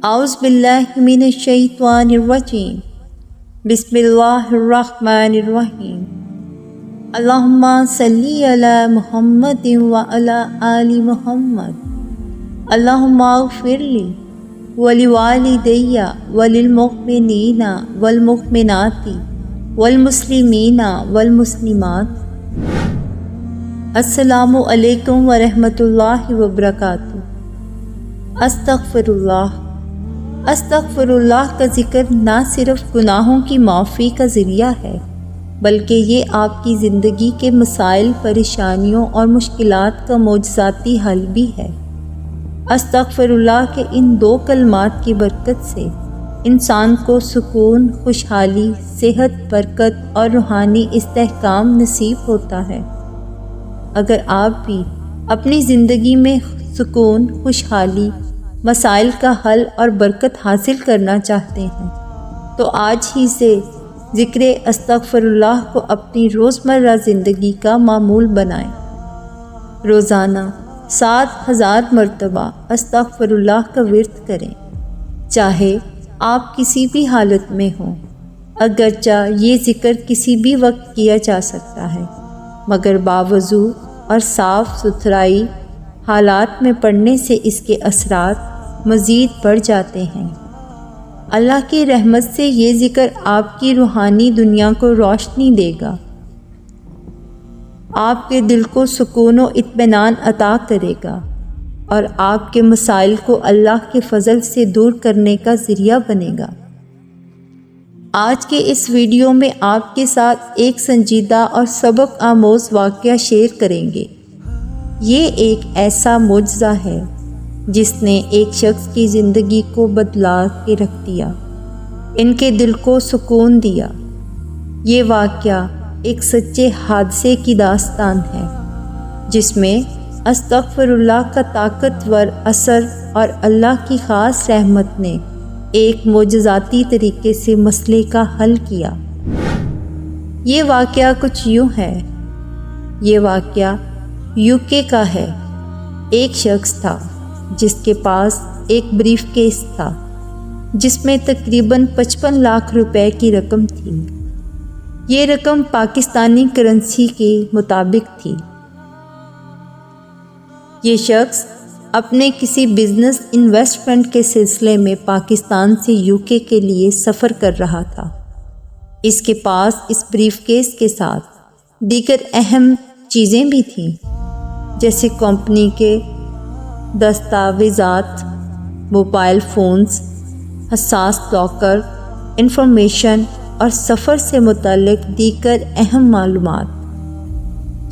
اعوذ باللہ من الشیطان الرجیم بسم اللہ الرحمن الرحیم اللہم صلی علی محمد وعلی آل محمد اللہم اغفر لی ولوالدی وللمؤمنین والمؤمنات والمسلمین والمسلمات۔ السلام علیکم ورحمۃ اللہ وبرکاتہ۔ استغفر اللہ کا ذکر نہ صرف گناہوں کی معافی کا ذریعہ ہے بلکہ یہ آپ کی زندگی کے مسائل، پریشانیوں اور مشکلات کا معجزاتی حل بھی ہے۔ استغفر اللہ کے ان دو کلمات کی برکت سے انسان کو سکون، خوشحالی، صحت، برکت اور روحانی استحکام نصیب ہوتا ہے۔ اگر آپ بھی اپنی زندگی میں سکون، خوشحالی، مسائل کا حل اور برکت حاصل کرنا چاہتے ہیں تو آج ہی سے ذکر استغفر اللہ کو اپنی روزمرہ زندگی کا معمول بنائیں۔ روزانہ 7000 مرتبہ استغفر اللہ کا ورد کریں، چاہے آپ کسی بھی حالت میں ہوں۔ اگرچہ یہ ذکر کسی بھی وقت کیا جا سکتا ہے مگر باوضو اور صاف ستھرائی حالات میں پڑھنے سے اس کے اثرات مزید بڑھ جاتے ہیں۔ اللہ کی رحمت سے یہ ذکر آپ کی روحانی دنیا کو روشنی دے گا، آپ کے دل کو سکون و اطمینان عطا کرے گا اور آپ کے مسائل کو اللہ کے فضل سے دور کرنے کا ذریعہ بنے گا۔ آج کے اس ویڈیو میں آپ کے ساتھ ایک سنجیدہ اور سبق آموز واقعہ شیئر کریں گے۔ یہ ایک ایسا معجزہ ہے جس نے ایک شخص کی زندگی کو بدلا کے رکھ دیا، ان کے دل کو سکون دیا۔ یہ واقعہ ایک سچے حادثے کی داستان ہے جس میں استغفر اللہ کا طاقتور اثر اور اللہ کی خاص رحمت نے ایک معجزاتی طریقے سے مسئلے کا حل کیا۔ یہ واقعہ کچھ یوں ہے۔ یہ واقعہ UK کا ہے۔ ایک شخص تھا جس کے پاس ایک بریف کیس تھا جس میں تقریباً 55 لاکھ روپے کی رقم تھی۔ یہ رقم پاکستانی کرنسی کے مطابق تھی۔ یہ شخص اپنے کسی بزنس انویسٹمنٹ کے سلسلے میں پاکستان سے UK کے لیے سفر کر رہا تھا۔ اس کے پاس اس بریف کیس کے ساتھ دیگر اہم چیزیں بھی تھیں جیسے کمپنی کے دستاویزات، موبائل فونز، حساس لاکر، انفارمیشن اور سفر سے متعلق دیگر اہم معلومات۔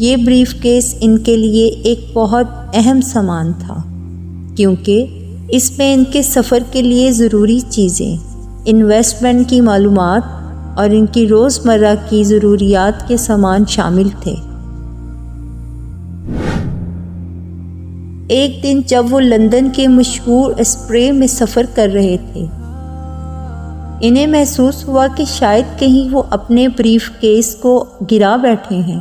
یہ بریف کیس ان کے لیے ایک بہت اہم سامان تھا کیونکہ اس میں ان کے سفر کے لیے ضروری چیزیں، انویسٹمنٹ کی معلومات اور ان کی روزمرہ کی ضروریات کے سامان شامل تھے۔ ایک دن جب وہ لندن کے مشہور اسپرے میں سفر کر رہے تھے، انہیں محسوس ہوا کہ شاید کہیں وہ اپنے بریف کیس کو گرا بیٹھے ہیں۔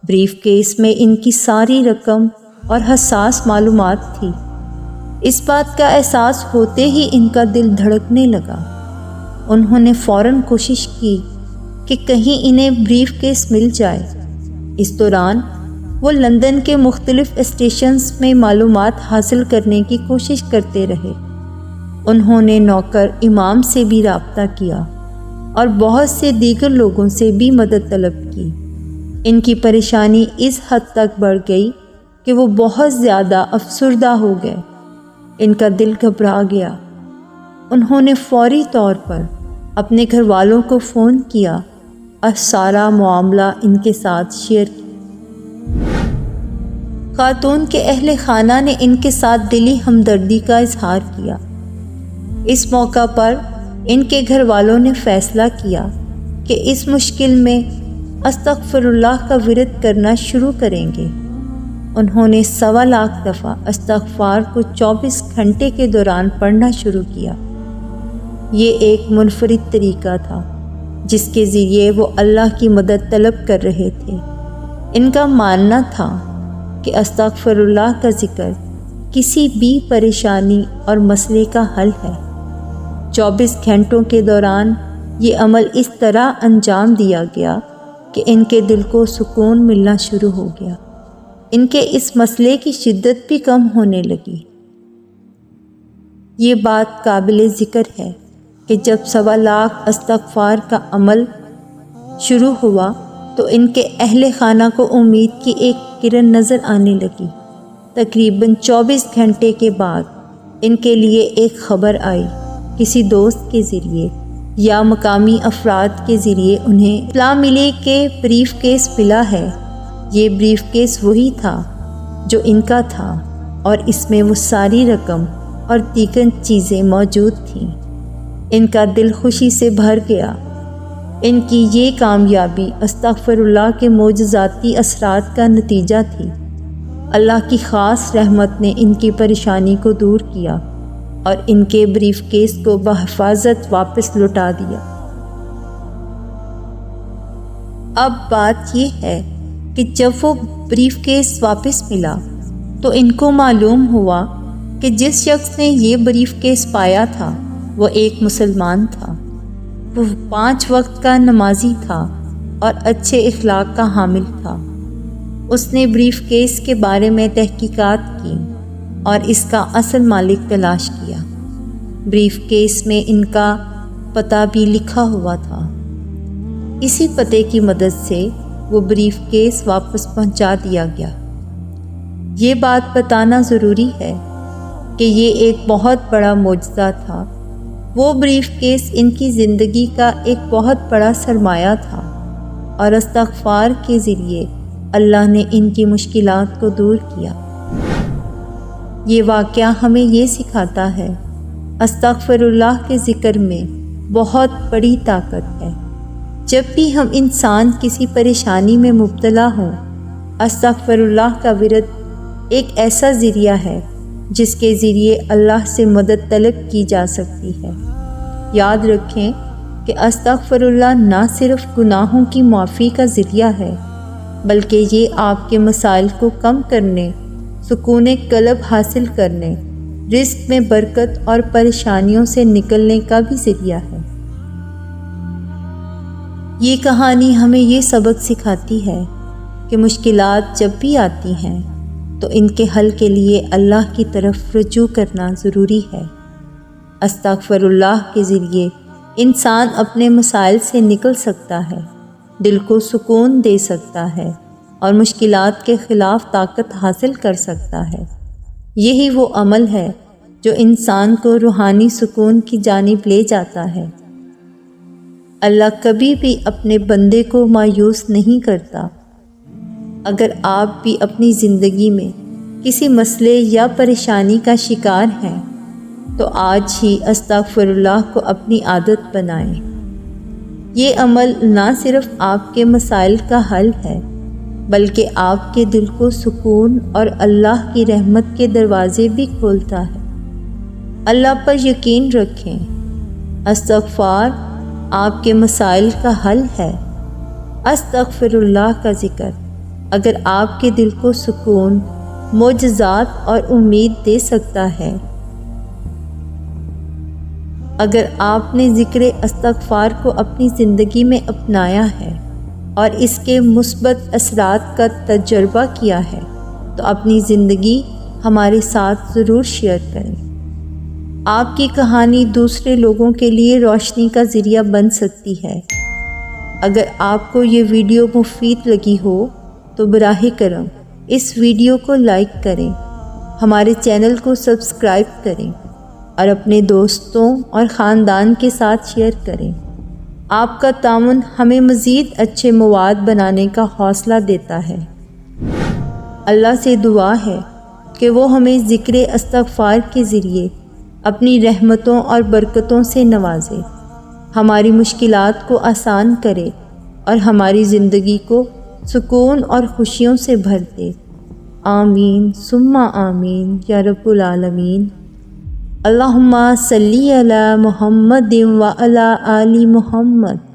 بریف کیس میں ان کی ساری رقم اور حساس معلومات تھی۔ اس بات کا احساس ہوتے ہی ان کا دل دھڑکنے لگا۔ انہوں نے فوراً کوشش کی کہ کہیں انہیں بریف کیس مل جائے۔ اس دوران وہ لندن کے مختلف اسٹیشنز میں معلومات حاصل کرنے کی کوشش کرتے رہے۔ انہوں نے نوکر امام سے بھی رابطہ کیا اور بہت سے دیگر لوگوں سے بھی مدد طلب کی۔ ان کی پریشانی اس حد تک بڑھ گئی کہ وہ بہت زیادہ افسردہ ہو گئے۔ ان کا دل گھبرا گیا۔ انہوں نے فوری طور پر اپنے گھر والوں کو فون کیا اور سارا معاملہ ان کے ساتھ شیئر کیا۔ خاتون کے اہل خانہ نے ان کے ساتھ دلی ہمدردی کا اظہار کیا۔ اس موقع پر ان کے گھر والوں نے فیصلہ کیا کہ اس مشکل میں استغفر اللہ کا ورد کرنا شروع کریں گے۔ انہوں نے 1.25 لاکھ دفعہ استغفار کو 24 گھنٹے کے دوران پڑھنا شروع کیا۔ یہ ایک منفرد طریقہ تھا جس کے ذریعے وہ اللہ کی مدد طلب کر رہے تھے۔ ان کا ماننا تھا کہ استغفر اللہ کا ذکر کسی بھی پریشانی اور مسئلے کا حل ہے۔ 24 گھنٹوں کے دوران یہ عمل اس طرح انجام دیا گیا کہ ان کے دل کو سکون ملنا شروع ہو گیا۔ ان کے اس مسئلے کی شدت بھی کم ہونے لگی۔ یہ بات قابل ذکر ہے کہ جب 1.25 لاکھ استغفار کا عمل شروع ہوا تو ان کے اہل خانہ کو امید کی ایک کرن نظر آنے لگی۔ تقریباً 24 گھنٹے کے بعد ان کے لیے ایک خبر آئی، کسی دوست کے ذریعے یا مقامی افراد کے ذریعے انہیں اطلاع ملی کہ بریف کیس ملا ہے۔ یہ بریف کیس وہی تھا جو ان کا تھا اور اس میں وہ ساری رقم اور دیگر چیزیں موجود تھیں۔ ان کا دل خوشی سے بھر گیا۔ ان کی یہ کامیابی استغفر اللہ کے معجزاتی اثرات کا نتیجہ تھی۔ اللہ کی خاص رحمت نے ان کی پریشانی کو دور کیا اور ان کے بریف کیس کو بحفاظت واپس لوٹا دیا۔ اب بات یہ ہے کہ جب وہ بریف کیس واپس ملا تو ان کو معلوم ہوا کہ جس شخص نے یہ بریف کیس پایا تھا وہ ایک مسلمان تھا۔ وہ 5 وقت کا نمازی تھا اور اچھے اخلاق کا حامل تھا۔ اس نے بریف کیس کے بارے میں تحقیقات کی اور اس کا اصل مالک تلاش کیا۔ بریف کیس میں ان کا پتہ بھی لکھا ہوا تھا۔ اسی پتے کی مدد سے وہ بریف کیس واپس پہنچا دیا گیا۔ یہ بات بتانا ضروری ہے کہ یہ ایک بہت بڑا معجزہ تھا۔ وہ بریف کیس ان کی زندگی کا ایک بہت بڑا سرمایہ تھا اور استغفار کے ذریعے اللہ نے ان کی مشکلات کو دور کیا۔ یہ واقعہ ہمیں یہ سکھاتا ہے، استغفر اللہ کے ذکر میں بہت بڑی طاقت ہے۔ جب بھی ہم انسان کسی پریشانی میں مبتلا ہوں، استغفر اللہ کا ورد ایک ایسا ذریعہ ہے جس کے ذریعے اللہ سے مدد طلب کی جا سکتی ہے۔ یاد رکھیں کہ استغفر اللہ نہ صرف گناہوں کی معافی کا ذریعہ ہے بلکہ یہ آپ کے مسائل کو کم کرنے، سکون قلب حاصل کرنے، رزق میں برکت اور پریشانیوں سے نکلنے کا بھی ذریعہ ہے۔ یہ کہانی ہمیں یہ سبق سکھاتی ہے کہ مشکلات جب بھی آتی ہیں تو ان کے حل کے لیے اللہ کی طرف رجوع کرنا ضروری ہے۔ استغفر اللہ کے ذریعے انسان اپنے مسائل سے نکل سکتا ہے، دل کو سکون دے سکتا ہے اور مشکلات کے خلاف طاقت حاصل کر سکتا ہے۔ یہی وہ عمل ہے جو انسان کو روحانی سکون کی جانب لے جاتا ہے۔ اللہ کبھی بھی اپنے بندے کو مایوس نہیں کرتا۔ اگر آپ بھی اپنی زندگی میں کسی مسئلے یا پریشانی کا شکار ہیں تو آج ہی استغفر اللہ کو اپنی عادت بنائیں۔ یہ عمل نہ صرف آپ کے مسائل کا حل ہے بلکہ آپ کے دل کو سکون اور اللہ کی رحمت کے دروازے بھی کھولتا ہے۔ اللہ پر یقین رکھیں، استغفار آپ کے مسائل کا حل ہے۔ استغفر اللہ کا ذکر اگر آپ کے دل کو سکون، معجزات اور امید دے سکتا ہے، اگر آپ نے ذکر استغفار کو اپنی زندگی میں اپنایا ہے اور اس کے مثبت اثرات کا تجربہ کیا ہے تو اپنی زندگی ہمارے ساتھ ضرور شیئر کریں۔ آپ کی کہانی دوسرے لوگوں کے لیے روشنی کا ذریعہ بن سکتی ہے۔ اگر آپ کو یہ ویڈیو مفید لگی ہو تو براہ کرم اس ویڈیو کو لائک کریں، ہمارے چینل کو سبسکرائب کریں اور اپنے دوستوں اور خاندان کے ساتھ شیئر کریں۔ آپ کا تعاون ہمیں مزید اچھے مواد بنانے کا حوصلہ دیتا ہے۔ اللہ سے دعا ہے کہ وہ ہمیں ذکر استغفار کے ذریعے اپنی رحمتوں اور برکتوں سے نوازے، ہماری مشکلات کو آسان کرے اور ہماری زندگی کو سکون اور خوشیوں سے بھر دے۔ آمین ثم آمین یا رب العالمین۔ اللہم صلی علی محمد و علی آل محمد۔